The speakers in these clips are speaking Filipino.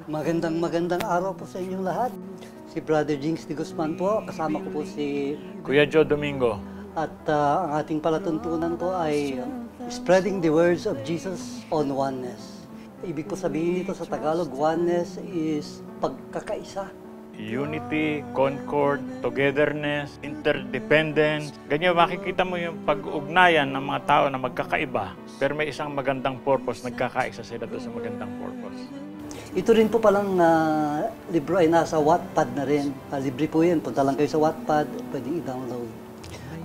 Magandang araw po sa inyong lahat. Si Brother JINGS De Guzman po, kasama ko po si Kuya Joe Domingo. At ang ating palatuntunan po ay spreading the words of Jesus on oneness. Ibig po sabihin nito sa Tagalog, oneness is pagkakaisa. Unity, concord, togetherness, interdependence. Ganyan, makikita mo yung pag-ugnayan ng mga tao na magkakaiba, pero may isang magandang purpose, nagkakaisa sila doon sa magandang purpose. Ito rin po palang libro ay nasa Wattpad na rin. Libre po yan, punta lang kayo sa Wattpad, pwedeng i-download.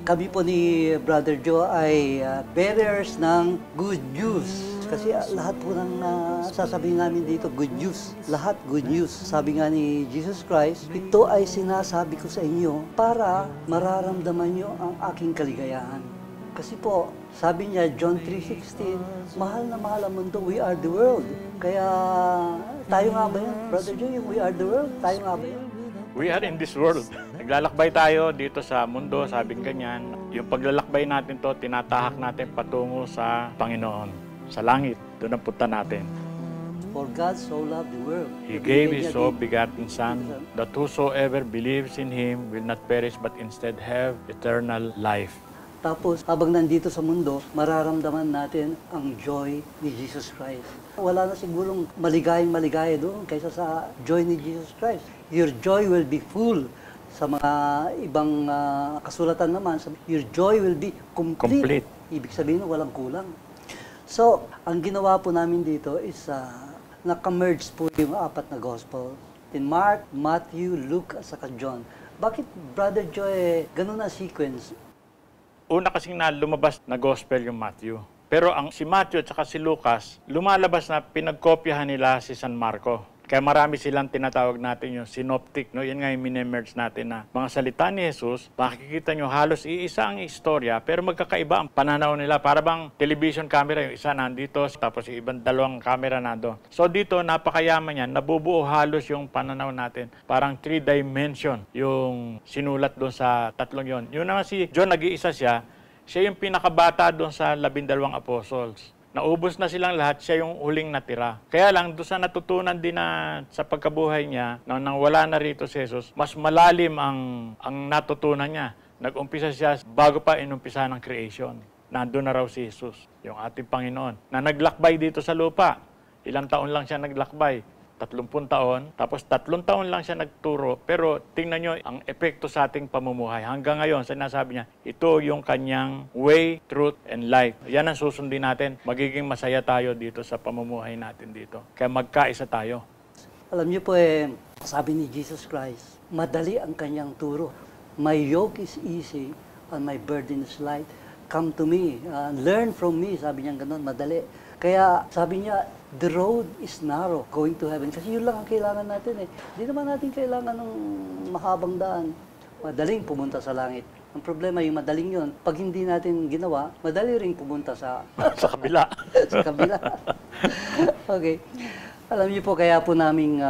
Kami po ni Brother Joe ay bearers ng good news. Kasi lahat po ng sasabihin namin dito, good news. Lahat good news. Sabi nga ni Jesus Christ, ito ay sinasabi ko sa inyo para mararamdaman nyo ang aking kaligayahan. Kasi po, sabi niya, John 3:16, mahal na mahal ang mundo, we are the world. Kaya tayo nga ba yun? Brother Joe, yung we are the world, tayo nga ba yun? We are in this world. Naglalakbay tayo dito sa mundo, sabing ganyan. Yung paglalakbay natin to, tinatahak natin patungo sa Panginoon, sa langit. Doon ang punta natin. For God so loved the world. He gave His so begotten Son, that whosoever believes in Him will not perish but instead have eternal life. Tapos, habang nandito sa mundo, mararamdaman natin ang joy ni Jesus Christ. Wala na sigurong maligayang-maligaya doon kaysa sa joy ni Jesus Christ. Your joy will be full. Sa mga ibang kasulatan naman, your joy will be complete. Ibig sabihin, walang kulang. So, ang ginawa po namin dito is nakamerge po yung apat na gospel. In Mark, Matthew, Luke, at saka John. Bakit, Brother Joy, ganun ang sequence? Una kasing na lumabas na gospel yung Matthew. Pero ang si Matthew at saka si Lucas, lumalabas na pinagkopyahan nila si San Marco. Kaya marami silang tinatawag natin yung synoptic, no? Yan nga yung minemerge natin na mga salita ni Jesus, makikita nyo halos iisa ang istorya, pero magkakaiba ang pananaw nila. Para bang television camera, yung isa nandito, tapos yung ibang dalawang camera nando. So dito, napakayaman yan, nabubuo halos yung pananaw natin. Parang 3-dimension yung sinulat doon sa tatlong yon. Yun naman si John, nag-iisa siya yung pinakabata doon sa 12 apostles. Naubos na silang lahat, siya yung huling natira. Kaya lang, doon sa natutunan din na sa pagkabuhay niya, nang wala na rito si Jesus, mas malalim ang natutunan niya. Nag-umpisa siya bago pa inumpisa ng creation. Nandun na raw si Jesus, yung ating Panginoon, na naglakbay dito sa lupa. Ilang taon lang siya naglakbay. 30 taon, tapos 3 taon lang siya nagturo. Pero tingnan nyo ang epekto sa ating pamumuhay. Hanggang ngayon, sinasabi niya, ito yung kanyang way, truth, and life. Yan ang susundin natin. Magiging masaya tayo dito sa pamumuhay natin dito. Kaya magkaisa tayo. Alam niyo po sabi ni Jesus Christ, madali ang kanyang turo. My yoke is easy and my burden is light. Come to me, learn from me. Sabi niya ganun, madali. Kaya sabi niya, the road is narrow, going to heaven. Kasi yun lang ang kailangan natin Hindi naman natin kailangan ng mahabang daan. Madaling pumunta sa langit. Ang problema yung madaling yun. Pag hindi natin ginawa, madali rin pumunta sa kabila. sa kabila. Okay. Alam niyo po, kaya po naming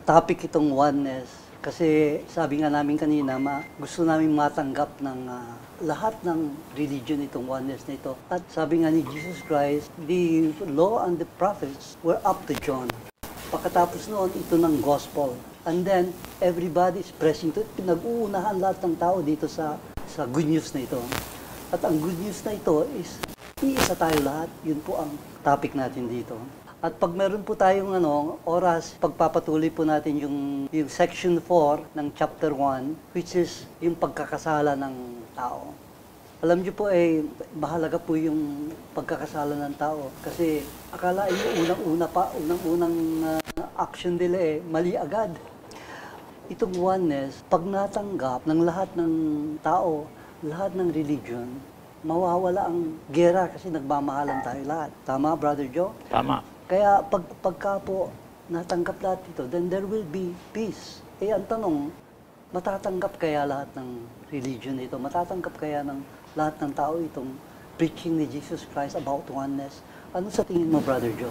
topic itong oneness. Kasi sabi nga namin kanina, gusto namin matanggap ng lahat ng religion itong oneness na ito. At sabi nga ni Jesus Christ, the law and the prophets were up to John. Pagkatapos noon, ito ng gospel. And then, everybody is pressing to it. Pinag-uunahan lahat ng tao dito sa good news na ito. At ang good news na ito is, iisa tayo lahat. Yun po ang topic natin dito. At pag meron po tayong oras, pagpapatuloy po natin yung section 4 ng chapter 1, which is yung pagkakasala ng tao. Alam niyo po mahalaga po yung pagkakasala ng tao. Kasi akala yung unang-unang action nila mali agad. Itong oneness, pag natanggap ng lahat ng tao, lahat ng religion, mawawala ang gera kasi nagmamahalan tayo lahat. Tama, Brother Joe? Tama. Kaya pagka po natanggap lahat ito, then there will be peace. Ang tanong, matatanggap kaya lahat ng religion ito? Matatanggap kaya ng lahat ng tao itong preaching ni Jesus Christ about oneness? Ano sa tingin mo, Brother Joe?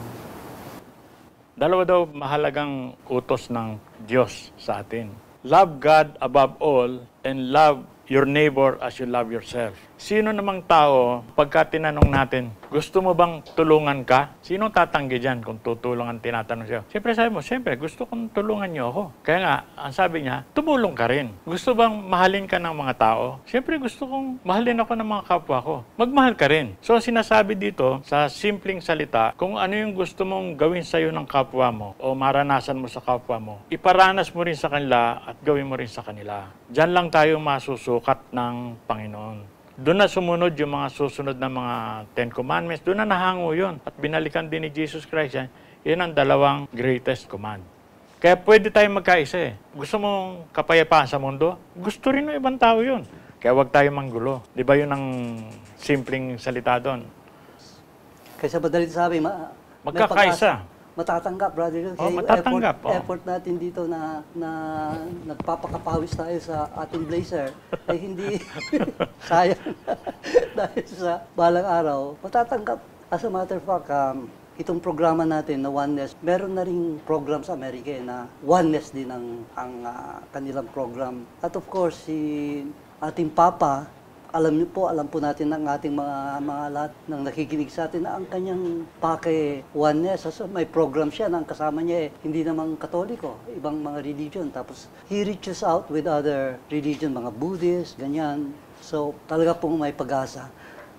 Dalawa daw mahalagang utos ng Diyos sa atin. Love God above all and love your neighbor as you love yourself. Sino namang tao, pagka tinanong natin, gusto mo bang tulungan ka? Sinong tatanggi dyan kung tutulungan tinatanong siya? Siyempre sabi mo, siyempre gusto kong tulungan niyo ako. Kaya nga, ang sabi niya, tumulong ka rin. Gusto bang mahalin ka ng mga tao? Siyempre gusto kong mahalin ako ng mga kapwa ko. Magmahal ka rin. So sinasabi dito, sa simpleng salita, kung ano yung gusto mong gawin sa'yo ng kapwa mo o maranasan mo sa kapwa mo, iparanas mo rin sa kanila at gawin mo rin sa kanila. Diyan lang tayo masusukat ng Panginoon. Doon na sumunod yung mga susunod na mga Ten Commandments. Doon na nahango yun. At binalikan din ni Jesus Christ yan. Yan ang dalawang greatest command. Kaya pwede tayong magkaisa eh. Gusto mong kapayapaan sa mundo? Gusto rin ng ibang tao yun. Kaya huwag tayo manggulo. Di ba yun ang simpleng salita doon? Kaysa madali sabi, Magkakaisa. Matatanggap, brother. Oh, matatanggap. Effort natin dito na nagpapakapawis tayo sa ating blazer ay hindi sayang dahil sa balang araw. Matatanggap. As a matter of fact, itong programa natin na Oneness, meron na ring program sa Amerika na Oneness din ang kanilang program. At of course, si ating Papa, alam po natin ng ating mga lahat ng nakikinig sa atin na ang kanyang pake Oneness. So, may program siya na ang kasama niya hindi namang Katoliko, ibang mga religion. Tapos he reaches out with other religion, mga Buddhist, ganyan. So talaga pong may pag-asa.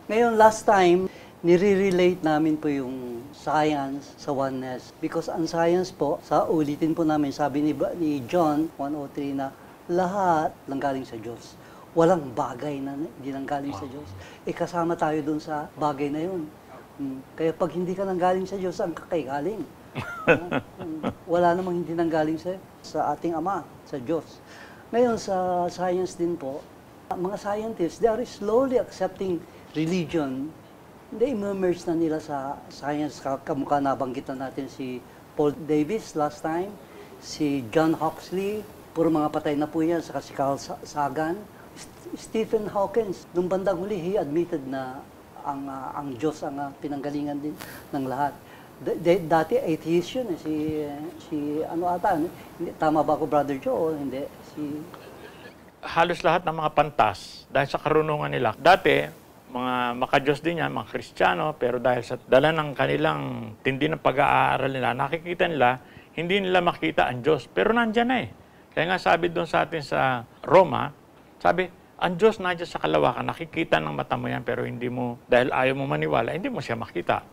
Ngayon, last time, nire-relate namin po yung science sa Oneness. Because ang science po, ulitin po namin, sabi ni John 1:03 na lahat lang galing sa Diyos. Walang bagay na hindi nanggaling sa Diyos. Kasama tayo dun sa bagay na yun. Kaya pag hindi ka nanggaling sa Diyos, saan ka kayo galing? Wala namang hindi nanggaling sa ating Ama, sa Diyos. Ngayon, sa science din po, mga scientists, they are slowly accepting religion. They emerge na nila sa science. Kamukha nabanggit na natin si Paul Davis last time, si John Huxley, puro mga patay na po yan, saka si Carl Sagan. Stephen Hawking, nung bandang huli, he admitted na ang Diyos ang pinanggalingan din ng lahat. Dati atheist yun, tama ba ako, Brother Joe, o hindi? Halos lahat ng mga pantas, dahil sa karunungan nila. Dati, mga makadiyos din yan, mga Kristiyano, pero dahil sa dala ng kanilang tindi ng pag-aaral nila, nakikita nila, hindi nila makita ang Diyos. Pero nandyan na eh. Kaya nga sabi doon sa atin sa Roma, sabi, ang Diyos nandiyan sa kalawakan, nakikita ng mata mo yan, pero hindi mo, dahil ayaw mo maniwala, hindi mo siya makita.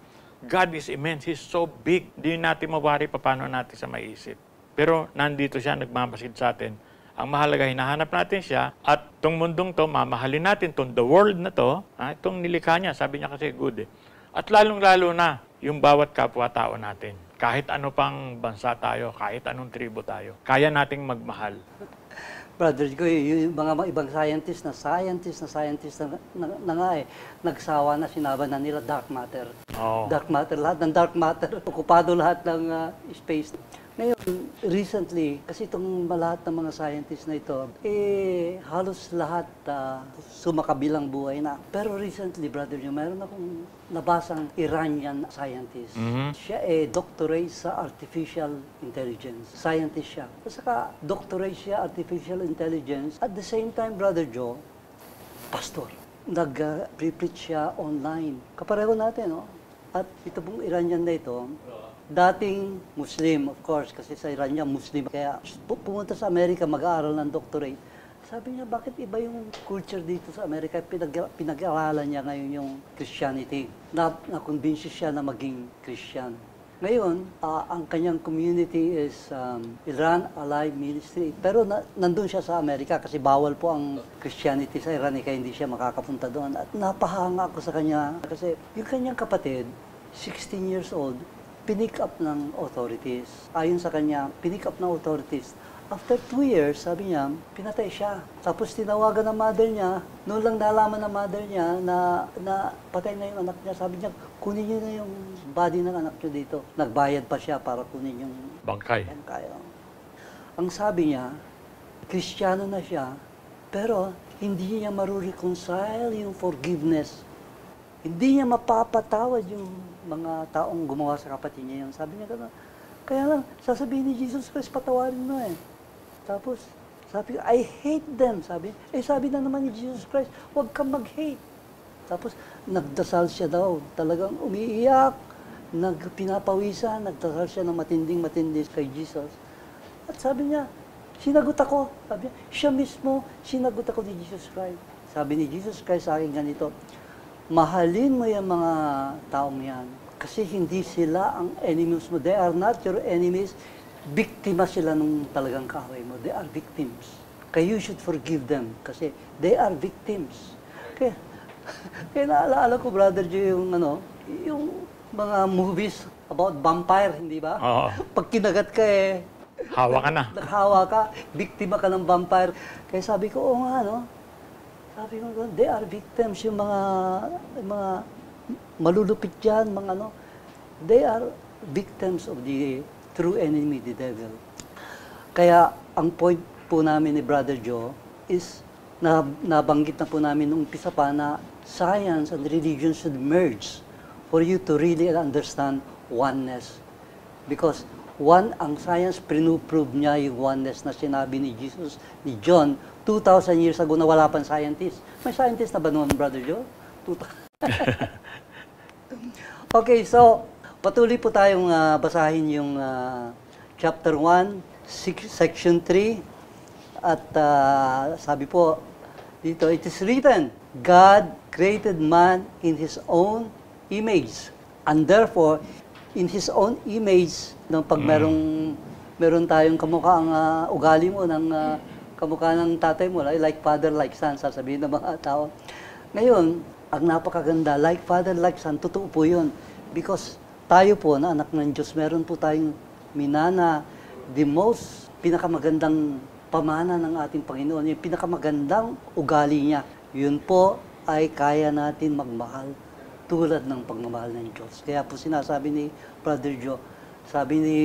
God is immense, He's so big, hindi natin mawari paano natin sa maiisip. Pero nandito siya, nagmamasid sa atin. Ang mahalaga, hinahanap natin siya, at itong mundong to, mamahalin natin itong the world na to, itong nilikha niya, sabi niya kasi good eh. At lalong-lalo na, yung bawat kapwa-tao natin. Kahit ano pang bansa tayo, kahit anong tribo tayo, kaya nating magmahal. Brother, yung mga ibang scientist na nga nagsawa na, sinabi na nila dark matter. Oh. Dark matter, lahat ng dark matter, okupado lahat ng space. Ngayon, recently, kasi itong lahat ng mga scientists na ito, halos lahat sumakabilang buhay na. Pero recently, brother, meron akong nabasang Iranian scientist. Siya doctorate sa artificial intelligence. Scientist siya. Saka doctorate siya artificial intelligence. At the same time, Brother Joe, pastor. Nag-preach siya online. Kapareho natin, no? At ito pong Iranian na ito, dating Muslim, of course, kasi sa Iran niya Muslim. Kaya pumunta sa Amerika, mag-aaral ng doctorate. Sabi niya, bakit iba yung culture dito sa Amerika? Pinag-aaralan niya ngayon yung Christianity. Na-convince siya na maging Christian. Ngayon, ang kanyang community is Iran Alive Ministry. Pero nandun siya sa Amerika kasi bawal po ang Christianity sa Iran, kaya hindi siya makakapunta doon. At napahanga ako sa kanya kasi yung kanyang kapatid, 16 years old, pinick up ng authorities. Ayon sa kanya, pinick up ng authorities. After 2 years, sabi niya, pinatay siya. Tapos tinawagan ng mother niya, noon lang nalaman ng mother niya na patay na yung anak niya. Sabi niya, kunin niyo na yung body ng anak niyo dito. Nagbayad pa siya para kunin yung bangkay. Ang sabi niya, Kristiyano na siya, pero hindi niya maru-reconcile yung forgiveness. Hindi niya mapapatawad yung mga taong gumawa sa kapatid niya yun. Sabi niya gano'n. Kaya lang, sasabihin ni Jesus Christ, patawarin mo eh. Tapos, sabi ko, I hate them. Sabi na naman ni Jesus Christ, huwag kang mag-hate. Tapos nagdasal siya daw, talagang umiiyak, pinapawisan, nagdasal siya ng matinding-matindi kay Jesus. At sabi niya, sinagot ako. Sabi niya, siya mismo, sinagot ako ni Jesus Christ. Sabi ni Jesus Christ sa akin ganito, mahalin mo yung mga taong yan. Kasi hindi sila ang enemies mo. They are not your enemies. Biktima sila nung talagang kaaway mo. They are victims. Kaya you should forgive them. Kasi they are victims. Kaya naaalala ko, Brother Joe, yung mga movies about vampire, hindi ba? Oo. Pag kinagat ka Hawa ka na. naghawa ka, biktima ka ng vampire. Kaya sabi ko, oo nga, no? Sabi ko, they are victims, yung mga malulupit dyan, they are victims of the true enemy, the devil. Kaya, ang point po namin ni Brother Joe is, nabanggit na po namin nung umpisa pa na science and religion should merge for you to really understand oneness. Because ang science, prove niya yung oneness na sinabi ni Jesus, ni John, 2,000 years ago na wala pang scientist. May scientist na ba noon, Brother Joe? Okay, so patuloy po tayong basahin yung chapter 1, section 3. At sabi po dito, it is written, God created man in His own image. And therefore, in His own image, pag meron tayong kamukha ang ugali mo ng kamukha ng tatay mo, like father, like son, sasabihin ng mga tao. Ngayon, ang napakaganda, like father, like son, totoo po yun. Because tayo po, na anak ng Diyos, meron po tayong minana, the most pinakamagandang pamana ng ating Panginoon, yung pinakamagandang ugali niya. Yun po ay kaya natin magmahal tulad ng pagmamahal ng Diyos. Kaya po sinasabi ni Brother Joe, sabi ni,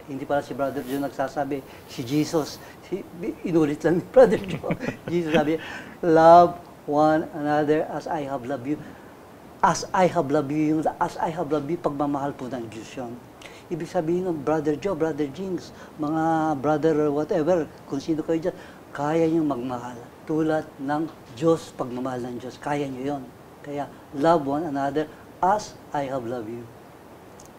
hindi pala si Brother Joe nagsasabi, si Jesus, inulit lang ni Brother Joe. Jesus sabi, love one another as I have loved you. As I have loved you, yung as I have loved you, pagmamahal po ng Diyos yun. Ibig sabihin ng Brother Joe, Brother Jings, mga brother or whatever, kung sino kayo dyan, kaya nyo magmahal. Tulad ng Diyos, pagmamahal ng Diyos, kaya nyo yun. Kaya, love one another as I have loved you.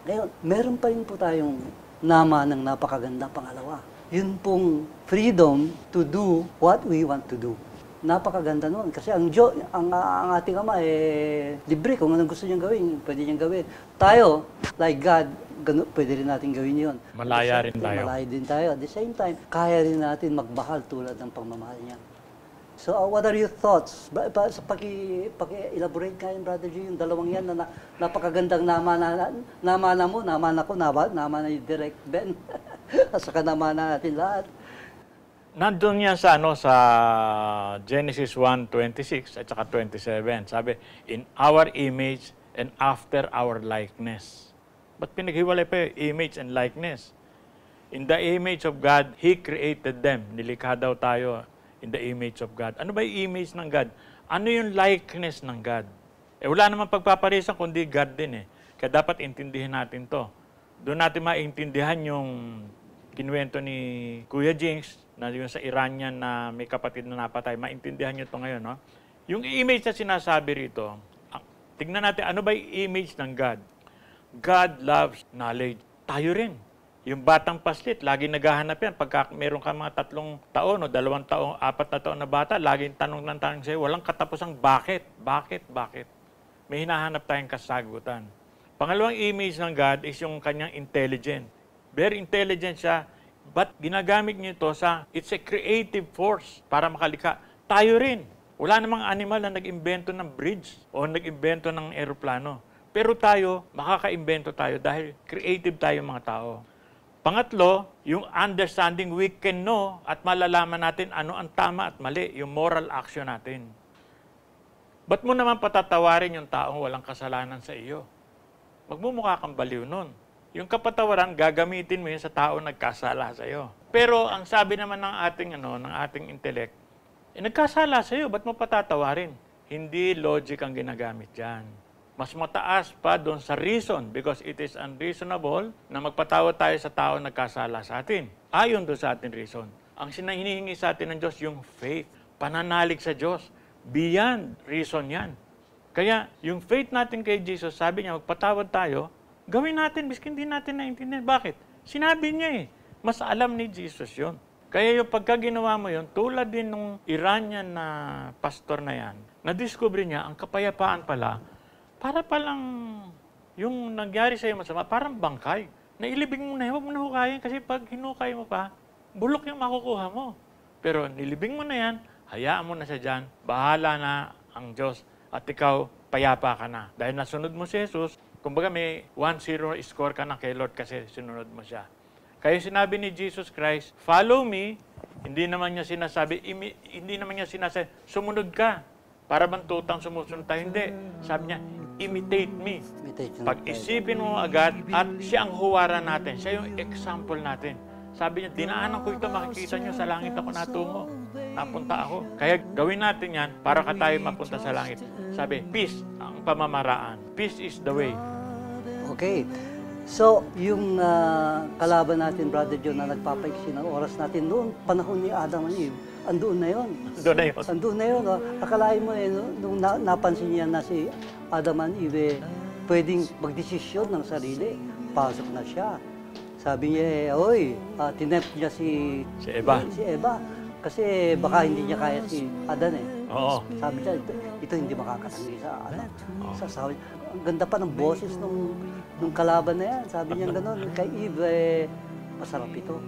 Ngayon, meron pa rin po tayong nama ng napakaganda pangalawa. Yun pong freedom to do what we want to do. Napakaganda noon. Kasi ang ating Ama, libre. Kung anong gusto niyang gawin, pwede niyang gawin. Tayo, like God, pwede rin natin gawin yun. Malaya rin tayo. Malaya din tayo. At the same time, kaya rin natin magmahal tulad ng pagmamahal niya. So, what are your thoughts? Sa paki-elaborate kayo, Brother G, yung dalawang yan na napakagandang nama na mo, nama na ko, nama na yung Direct Ben. At saka nama na natin lahat. Nandun yan sa Genesis 1:26 at saka 27. Sabi, in our image and after our likeness. Ba't pinaghiwalay pa yung image and likeness? In the image of God, He created them. Nilikha daw tayo in the image of God. Ano ba yung image ng God? Ano yung likeness ng God? Wala naman pagpaparisan kundi God din eh. Kaya dapat intindihin natin to. Doon natin maintindihan yung kinuwento ni Kuya Jings, na yung sa Iranian na may kapatid na napatay. Maintindihan nyo ito ngayon, no? Yung image na sinasabi rito, tignan natin, ano ba yung image ng God? God loves knowledge. Tayo rin. Yung batang paslit, lagi naghahanap yan. Pagka meron ka mga 3 taon o 2 taon, 4 na taon na bata, laging tanong ng tanong sa'yo, walang katapusang bakit? Bakit? Bakit? May hinahanap tayong kasagutan. Pangalawang image ng God is yung kanyang intelligent. Very intelligent siya. But ginagamit niyo ito it's a creative force para makalika. Tayo rin. Wala namang animal na nag-imbento ng bridge o nag-imbento ng eroplano. Pero tayo, makaka-imbento tayo dahil creative tayo mga tao. Pangatlo, yung understanding, we can know at malalaman natin ano ang tama at mali, yung moral action natin. Ba't mo naman patatawarin yung taong walang kasalanan sa iyo? Magmumukha kang baliw nun. Yung kapatawaran, gagamitin mo yun sa tao nagkasala sa iyo. Pero ang sabi naman ng ating intellect, nagkasala sa iyo, ba't mo patatawarin? Hindi logic ang ginagamit diyan. Mas mataas pa doon sa reason because it is unreasonable na magpatawad tayo sa tao nagkasala sa atin. Ayon doon sa ating reason. Ang hinihingi sa atin ng Diyos, yung faith, pananalig sa Diyos. beyond reason yan. Kaya yung faith natin kay Jesus, sabi niya, magpatawad tayo, gawin natin, miskin hindi natin naintindihan. Bakit? Sinabi niya mas alam ni Jesus yun. Kaya yung pagka ginawa mo yun, tulad din nung Iranian na pastor na yan, na-discover niya, ang kapayapaan pala, para palang yung nangyari sa'yo masama, parang bangkay. Nailibing mo na yun, huwag mo na hukayin, kasi pag hinukay mo pa, bulok yung makukuha mo. Pero nilibing mo na yan, hayaan mo na siya dyan, bahala na ang Diyos, at ikaw, payapa ka na. Dahil nasunod mo si Jesus, kumbaga may 1-0 score ka na kay Lord kasi sinunod mo siya. Kaya sinabi ni Jesus Christ, follow me, hindi naman niya sinasabi, sumunod ka. Para bang tutang sumusunod tayo? Hindi. Sabi niya, imitate me. Pag-isipin mo agad at siya ang huwaran natin. Siya yung example natin. Sabi niya, dinaanan ko ito, makikita niyo sa langit ako natungo. Napunta ako. Kaya gawin natin yan para ka tayo mapunta sa langit. Sabi, peace ang pamamaraan. Peace is the way. Okay. So, yung kalaban natin, Brother John, na nagpapaiksi ng oras natin noon, panahon ni Adam and Eve, andoon na yun. Andoon na yun. Andoon na yun. Oh. Akalain mo nung napansin niya na si Adam and Eve, pwedeng magdesisyon ng sarili, pasok na siya. Sabi niya, tinempt niya si Eva. Kasi baka hindi niya kaya si Adan Oo. Sabi niya, ito hindi makakatanggi sa Adan. Sabi, ang ganda pa ng boses nung kalaban na yan. Sabi niya gano'n, kay Eve, masarap ito.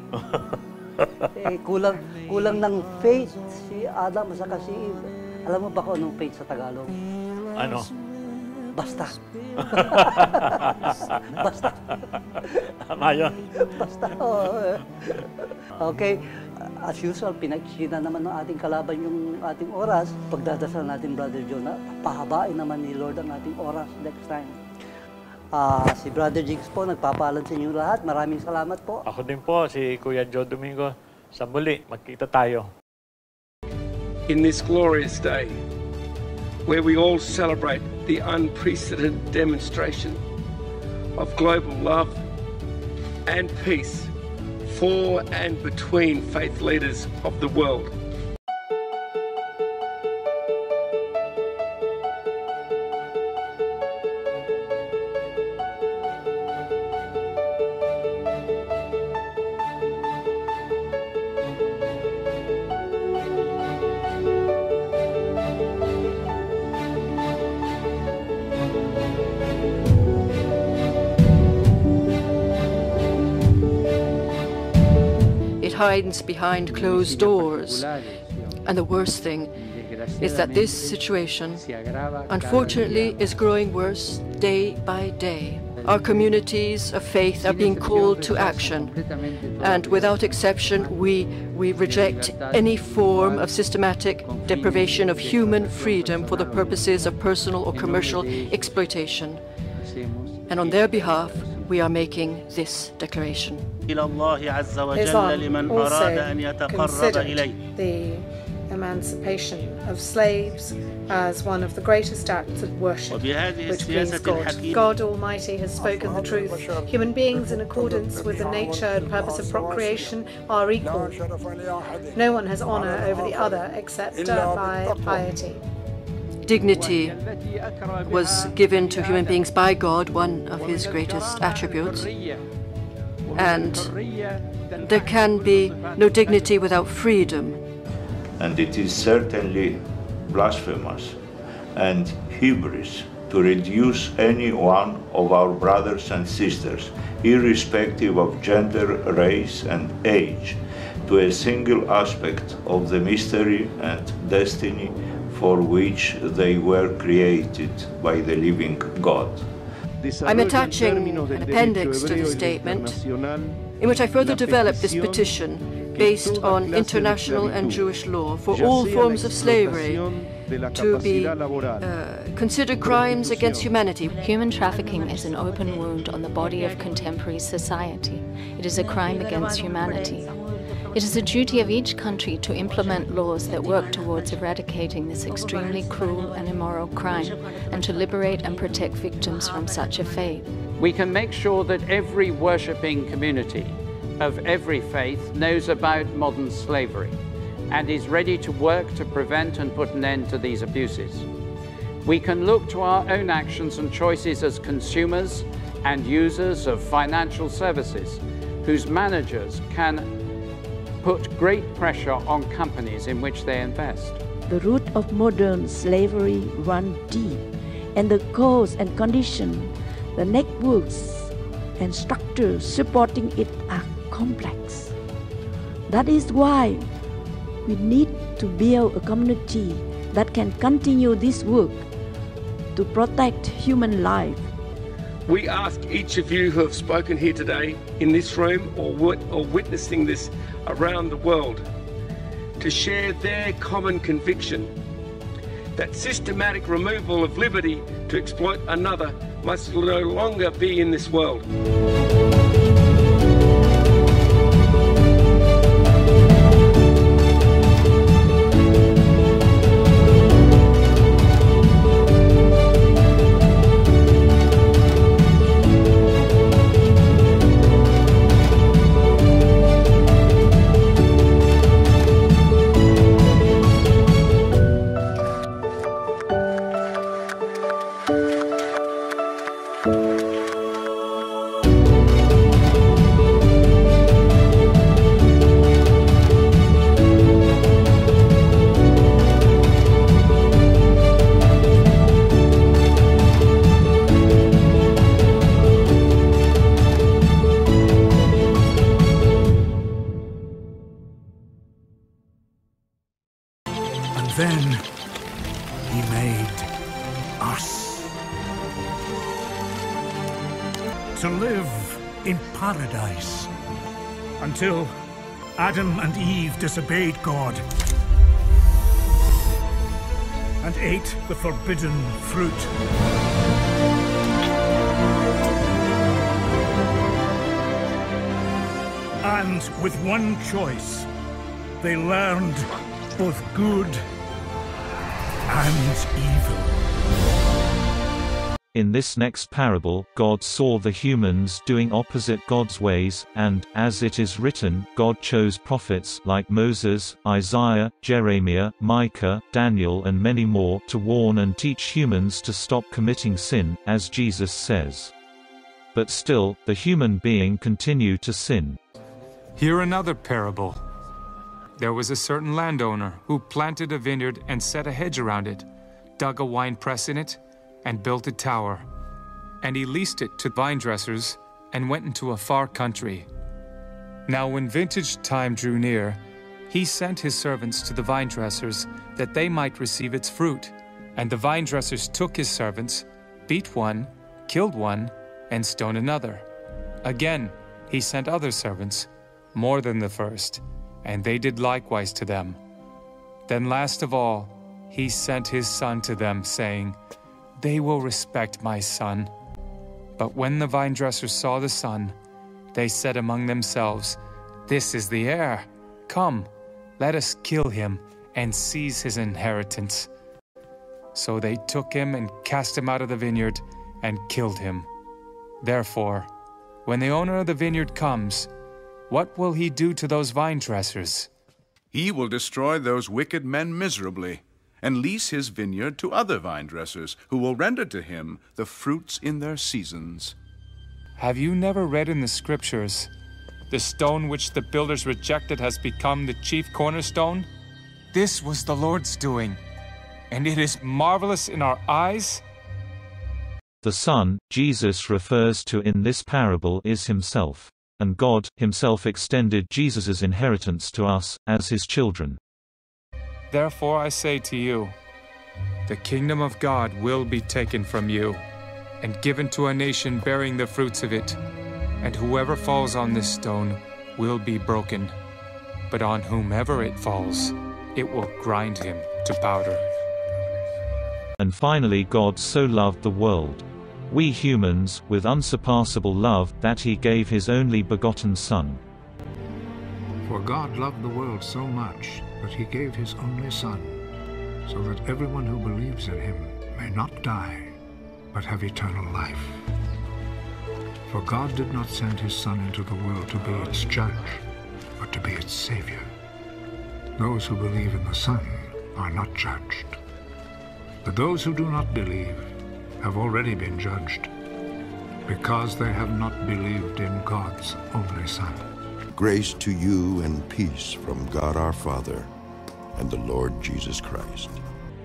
Kulang ng faith si Adam at saka si Eve. Alam mo ba kung anong faith sa Tagalog? Ano? Basta. Basta. Tama yun. Basta. Okay. As usual, pinagkina naman ng ating kalaban yung ating oras. Pagdadasal natin, Brother John, na pahabain naman ni Lord ang ating oras next time. Si Brother JINGS po, nagpapaalam sa inyo lahat. Maraming salamat po. Ako din po, si Kuya Joe Domingo. Sa muli, magkita tayo. In this glorious day, where we all celebrate the unprecedented demonstration of global love and peace for and between faith leaders of the world. Hides behind closed doors. And the worst thing is that this situation, unfortunately, is growing worse day by day. Our communities of faith are being called to action, and without exception, we reject any form of systematic deprivation of human freedom for the purposes of personal or commercial exploitation. And on their behalf, we are making this declaration. Islam also considered the emancipation of slaves as one of the greatest acts of worship which please God. God Almighty has spoken the truth. Human beings, in accordance with the nature and purpose of procreation, are equal. No one has honor over the other except by piety. Dignity was given to human beings by God, one of his greatest attributes. And there can be no dignity without freedom. And it is certainly blasphemous and hubris to reduce any one of our brothers and sisters, irrespective of gender, race, and age, to a single aspect of the mystery and destiny for which they were created by the living God. I'm attaching an appendix to the statement in which I further develop this petition based on international and Jewish law for all forms of slavery to be considered crimes against humanity. Human trafficking is an open wound on the body of contemporary society. It is a crime against humanity. It is the duty of each country to implement laws that work towards eradicating this extremely cruel and immoral crime and to liberate and protect victims from such a fate. We can make sure that every worshipping community of every faith knows about modern slavery and is ready to work to prevent and put an end to these abuses. We can look to our own actions and choices as consumers and users of financial services, whose managers can put great pressure on companies in which they invest. The root of modern slavery runs deep, and the cause and condition, the networks and structures supporting it are complex. That is why we need to build a community that can continue this work to protect human life. We ask each of you who have spoken here today in this room or witnessing this around the world to share their common conviction that systematic removal of liberty to exploit another must no longer be in this world. Then he made us to live in paradise until Adam and Eve disobeyed God and ate the forbidden fruit. And with one choice, they learned both good and evil. In this next parable, God saw the humans doing opposite God's ways, and, as it is written, God chose prophets like Moses, Isaiah, Jeremiah, Micah, Daniel and many more to warn and teach humans to stop committing sin, as Jesus says. But still, the human being continued to sin. Hear another parable. There was a certain landowner who planted a vineyard and set a hedge around it, dug a wine press in it, and built a tower. And he leased it to vine dressers and went into a far country. Now when vintage time drew near, he sent his servants to the vine dressers that they might receive its fruit. And the vine dressers took his servants, beat one, killed one, and stoned another. Again, he sent other servants, more than the first, and they did likewise to them. Then last of all, he sent his son to them, saying, "They will respect my son." But when the vine dressers saw the son, they said among themselves, "This is the heir. Come, let us kill him and seize his inheritance." So they took him and cast him out of the vineyard and killed him. Therefore, when the owner of the vineyard comes, what will he do to those vine dressers? He will destroy those wicked men miserably, and lease his vineyard to other vine dressers, who will render to him the fruits in their seasons. Have you never read in the scriptures, "The stone which the builders rejected has become the chief cornerstone"? This was the Lord's doing, and it is marvelous in our eyes. The Son, Jesus refers to in this parable is himself. And God, himself extended Jesus' inheritance to us, as his children. Therefore I say to you, the kingdom of God will be taken from you, and given to a nation bearing the fruits of it, and whoever falls on this stone will be broken, but on whomever it falls, it will grind him to powder. And finally God so loved the world, we humans, with unsurpassable love, that he gave his only begotten Son. For God loved the world so much that he gave his only Son, so that everyone who believes in him may not die, but have eternal life. For God did not send his Son into the world to be its judge, but to be its Savior. those who believe in the Son are not judged. But those who do not believe have already been judged, because they have not believed in God's only Son. Grace to you and peace from God our Father and the Lord Jesus Christ.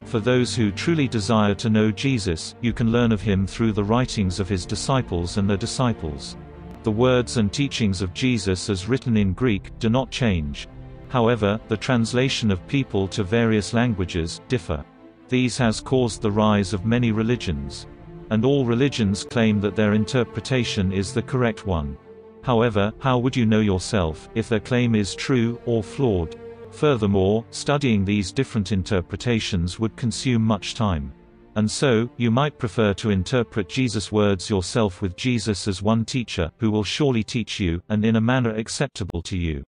For those who truly desire to know Jesus, you can learn of him through the writings of his disciples and their disciples. The words and teachings of Jesus as written in Greek do not change. However, the translation of people to various languages differ. These has caused the rise of many religions. And all religions claim that their interpretation is the correct one. However, how would you know yourself if their claim is true or flawed? Furthermore, studying these different interpretations would consume much time. And so, you might prefer to interpret Jesus' words yourself with Jesus as one teacher, who will surely teach you, and in a manner acceptable to you.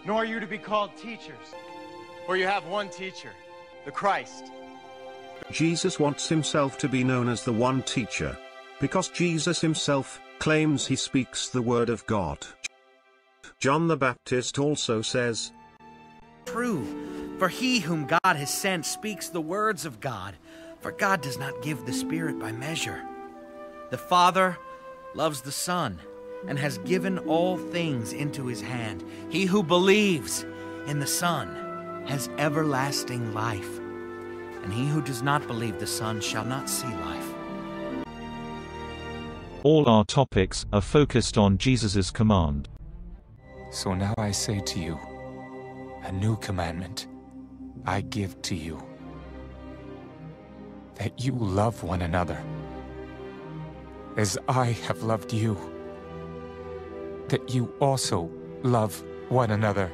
Nor are you to be called teachers, for you have one teacher, the Christ. Jesus wants himself to be known as the one teacher, because Jesus himself claims he speaks the word of God. John the Baptist also says, "True, for he whom God has sent speaks the words of God, for God does not give the Spirit by measure. The Father loves the Son, and has given all things into his hand. He who believes in the Son has everlasting life, and he who does not believe the Son shall not see life." All our topics are focused on Jesus' command. So now I say to you, a new commandment I give to you, that you love one another, as I have loved you, that you also love one another.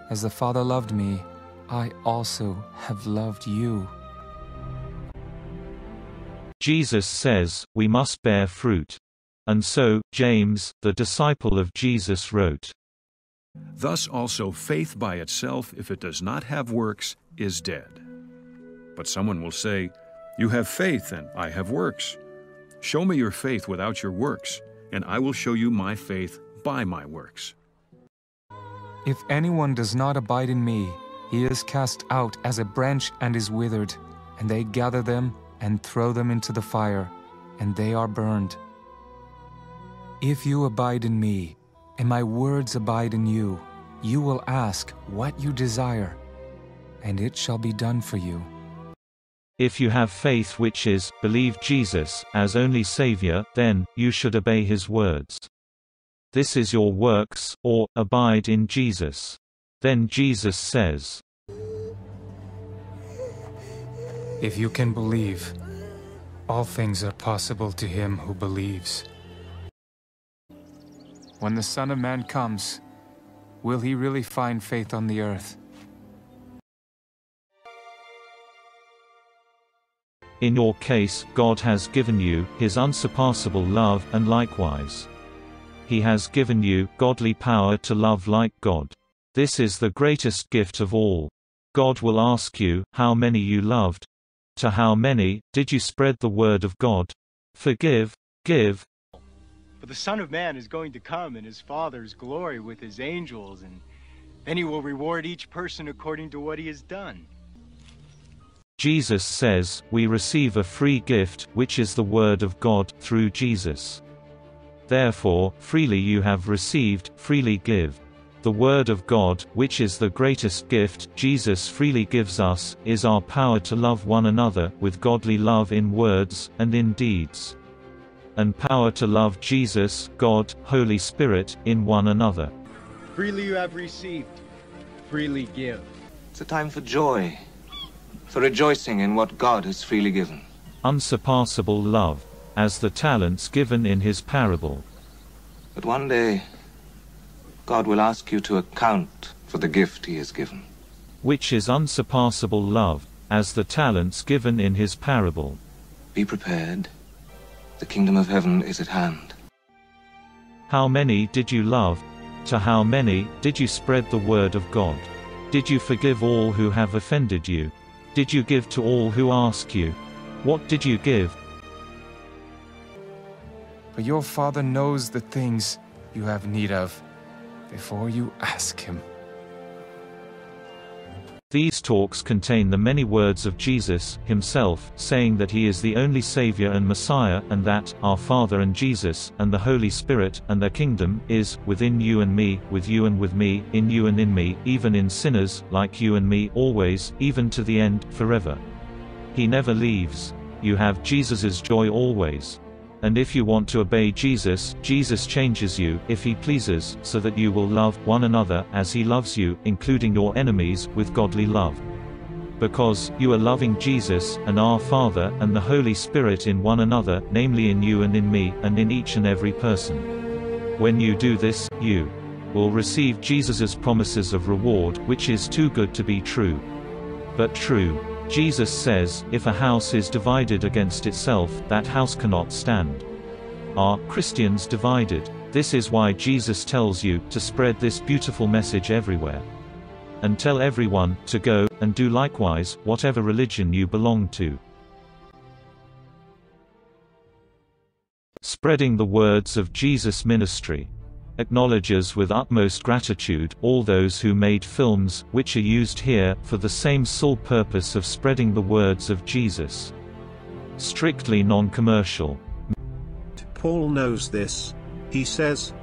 As the Father loved me, I also have loved you. Jesus says, we must bear fruit. And so, James, the disciple of Jesus, wrote, "Thus also faith by itself, if it does not have works, is dead. But someone will say, 'You have faith, and I have works. Show me your faith without your works, and I will show you my faith by my works.' If anyone does not abide in me, he is cast out as a branch and is withered, and they gather them and throw them into the fire, and they are burned. If you abide in me, and my words abide in you, you will ask what you desire, and it shall be done for you." If you have faith which is, believe Jesus as only Savior, then you should obey his words. This is your works, or abide in Jesus. Then Jesus says, If you can believe, all things are possible to him who believes. When the Son of Man comes, will he really find faith on the earth? In your case, God has given you his unsurpassable love, and likewise, he has given you godly power to love like God. This is the greatest gift of all. God will ask you how many you loved. To how many did you spread the word of God? Forgive, give. For the Son of Man is going to come in his Father's glory with his angels, and then he will reward each person according to what he has done. Jesus says, we receive a free gift, which is the word of God, through Jesus. Therefore, freely you have received, freely give. The word of God, which is the greatest gift Jesus freely gives us, is our power to love one another with godly love in words and in deeds. And power to love Jesus, God, Holy Spirit, in one another. Freely you have received, freely give. It's a time for joy, for rejoicing in what God has freely given. Unsurpassable love, as the talents given in his parable. But one day, God will ask you to account for the gift he has given. Which is unsurpassable love, as the talents given in his parable. Be prepared. The kingdom of heaven is at hand. How many did you love? To how many did you spread the word of God? Did you forgive all who have offended you? Did you give to all who ask you? What did you give? For your Father knows the things you have need of, before you ask him. These talks contain the many words of Jesus himself, saying that he is the only Savior and Messiah, and that our Father and Jesus, and the Holy Spirit, and their kingdom, is within you and me, with you and with me, in you and in me, even in sinners, like you and me, always, even to the end, forever. He never leaves. You have Jesus's joy always. And if you want to obey Jesus, Jesus changes you, if he pleases, so that you will love one another as he loves you, including your enemies, with godly love. Because you are loving Jesus, and our Father, and the Holy Spirit in one another, namely in you and in me, and in each and every person. When you do this, you will receive Jesus's promises of reward, which is too good to be true. But true. Jesus says, if a house is divided against itself, that house cannot stand. Are Christians divided? This is why Jesus tells you to spread this beautiful message everywhere. And tell everyone to go and do likewise, whatever religion you belong to. Spreading the words of Jesus' ministry. Acknowledges with utmost gratitude all those who made films, which are used here, for the same sole purpose of spreading the words of Jesus. Strictly non-commercial. Paul knows this. He says,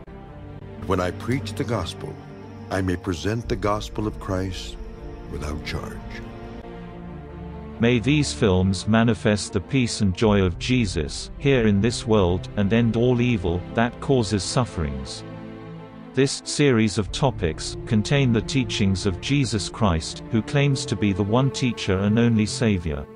When I preach the gospel, I may present the gospel of Christ without charge. May these films manifest the peace and joy of Jesus, here in this world, and end all evil that causes sufferings. This series of topics contain the teachings of Jesus Christ, who claims to be the one teacher and only Savior.